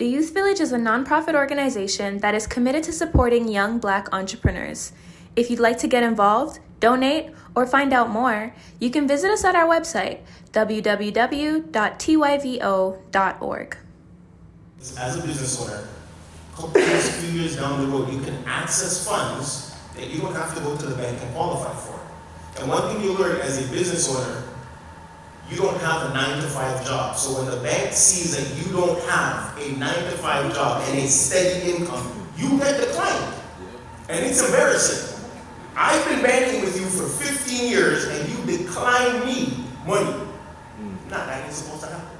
The Youth Village is a nonprofit organization that is committed to supporting young Black entrepreneurs. If you'd like to get involved, donate, or find out more, you can visit us at our website, www.tyvo.org. As a business owner, a few years down the road, you can access funds that you don't have to go to the bank and qualify for. And one thing you learn as a business owner, you don't have a 9-to-5 job. So when the bank sees that you don't have a 9-to-5 job and a steady income, you get declined. And it's embarrassing. I've been banking with you for 15 years and you decline me money. That ain't supposed to happen.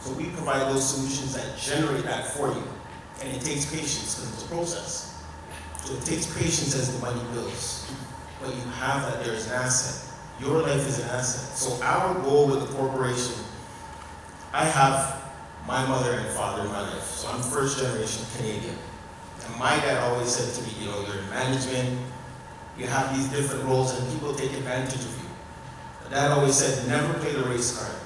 So we provide those solutions that generate that for you. And it takes patience because it's a process. So it takes patience as the money builds. But you have that there is an asset. Your life is an asset. So our goal with the corporation, I have my mother and father in my life. So I'm first generation Canadian. And my dad always said to me, you're in management, you have these different roles and people take advantage of you. My dad always said, never play the race card.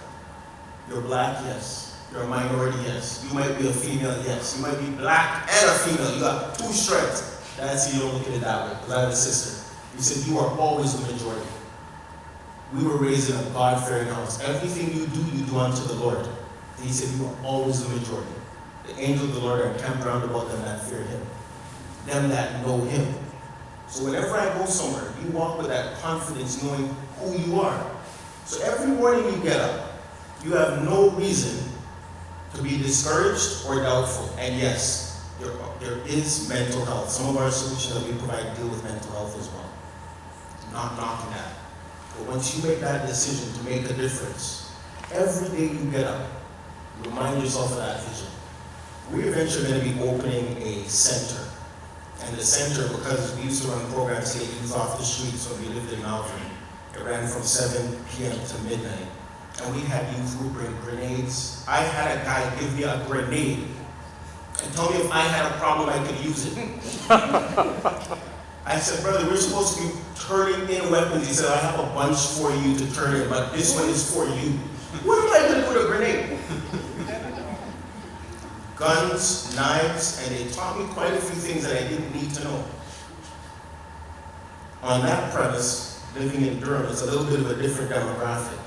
You're Black, yes. You're a minority, yes. You might be a female, yes. You might be Black and a female. You got two strengths. Dad said, you don't look at it that way, because I have a sister. He said, you are always the majority. We were raised in a God-fearing house. Everything you do unto the Lord. And he said, you are always the majority. The angels of the Lord are encamped round about them that fear him. Them that know him. So whenever I go somewhere, you walk with that confidence knowing who you are. So every morning you get up, you have no reason to be discouraged or doubtful. And yes, there is mental health. Some of our solutions that we provide deal with mental health as well. I'm not knocking that. But once you make that decision to make a difference, every day you get up, you remind yourself of that vision. We're eventually going to be opening a center. And the center, because we used to run programs to get youth off the streets when we lived in Malvern, it ran from 7 p.m. to midnight. And we had youth who bring grenades. I had a guy give me a grenade and tell me if I had a problem I could use it. I said, brother, we're supposed to be turning in weapons. He said, I have a bunch for you to turn in, but this one is for you. What am I going to put a grenade? Guns, knives, and they taught me quite a few things that I didn't need to know. On that premise, living in Durham is a little bit of a different demographic.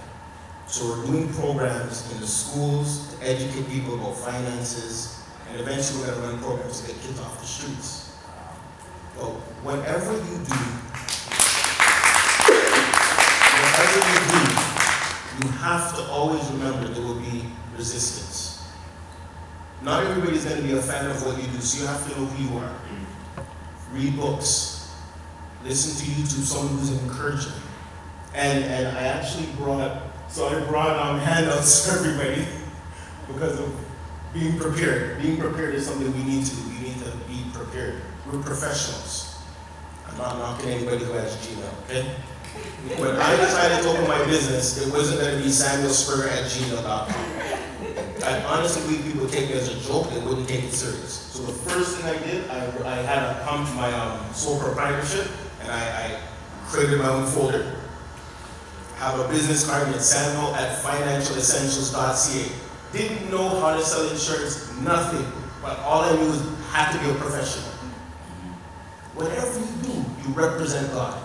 So we're doing programs in the schools to educate people about finances, and eventually we're going to run programs to get kids off the streets. But whatever you do, you have to always remember there will be resistance. Not everybody's going to be a fan of what you do, so you have to know who you are. Read books. Listen to YouTube, someone who's encouraging. And I actually brought handouts for everybody because of being prepared. Being prepared is something we need to do. We need to be prepared. We're professionals. I'm not knocking anybody who has Gmail, okay? When I decided to open my business, it wasn't going to be samuelspurger@gmail.com. I honestly believe people take it as a joke, they wouldn't take it serious. So the first thing I did, I had to come to my sole proprietorship, and I created my own folder. Have a business card at samuel@financialessentials.ca. Didn't know how to sell insurance, nothing. But all I knew was had to be a professional. Whatever you do, you represent God.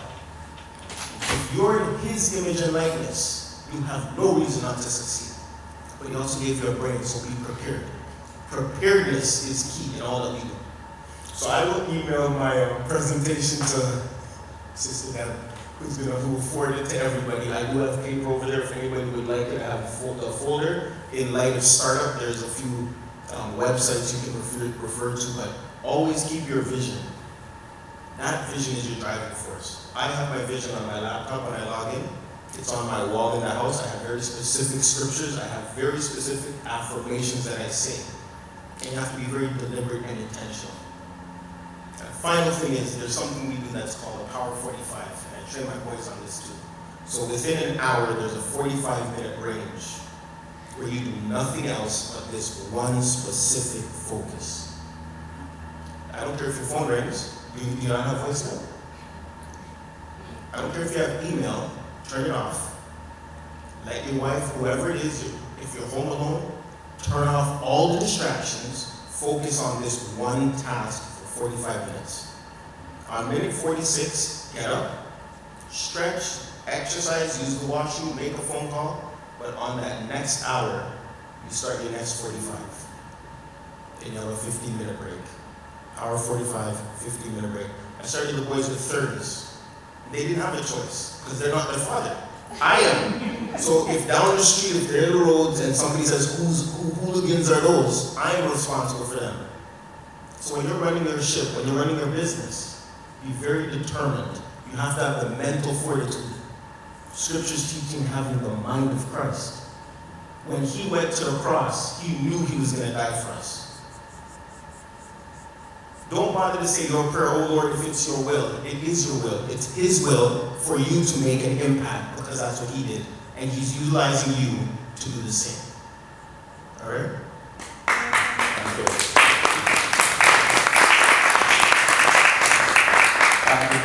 If you're in his image and likeness, you have no reason not to succeed. But he also gave you a brain, so be prepared. Preparedness is key in all that we do. So I will email my presentation to Sister Deb, who will forward it to everybody. I do have paper over there if anybody would like it. I have a folder. In light of startup, there's a few websites you can refer to, but always keep your vision. That vision is your driving force. I have my vision on my laptop when I log in. It's on my wall in the house. I have very specific scriptures. I have very specific affirmations that I say. And you have to be very deliberate and intentional. And the final thing is, there's something we do that's called a Power 45. And I train my boys on this too. So within an hour, there's a 45-minute range where you do nothing else but this one specific focus. I don't care if your phone rings. Do you not have voicemail? I don't care if you have email. Turn it off. Let your wife, whoever it is, if you're home alone, turn off all the distractions, focus on this one task for 45 minutes. On minute 46, get up, stretch, exercise, use the washroom, make a phone call, but on that next hour, you start your next 45. Then you have a 15-minute break. Hour 45, 15-minute break. I started the boys with 30s. They didn't have a choice, because they're not their father. I am. So if down the street, if they're in the roads and somebody says, who hooligans are those? I am responsible for them. So when you're running your ship, when you're running your business, be very determined. You have to have the mental fortitude. Scripture's teaching having the mind of Christ. When he went to the cross, he knew he was going to die for us. Don't bother to say your prayer, oh Lord, if it's your will. It is your will. It's his will for you to make an impact, because that's what he did. And he's utilizing you to do the same. All right?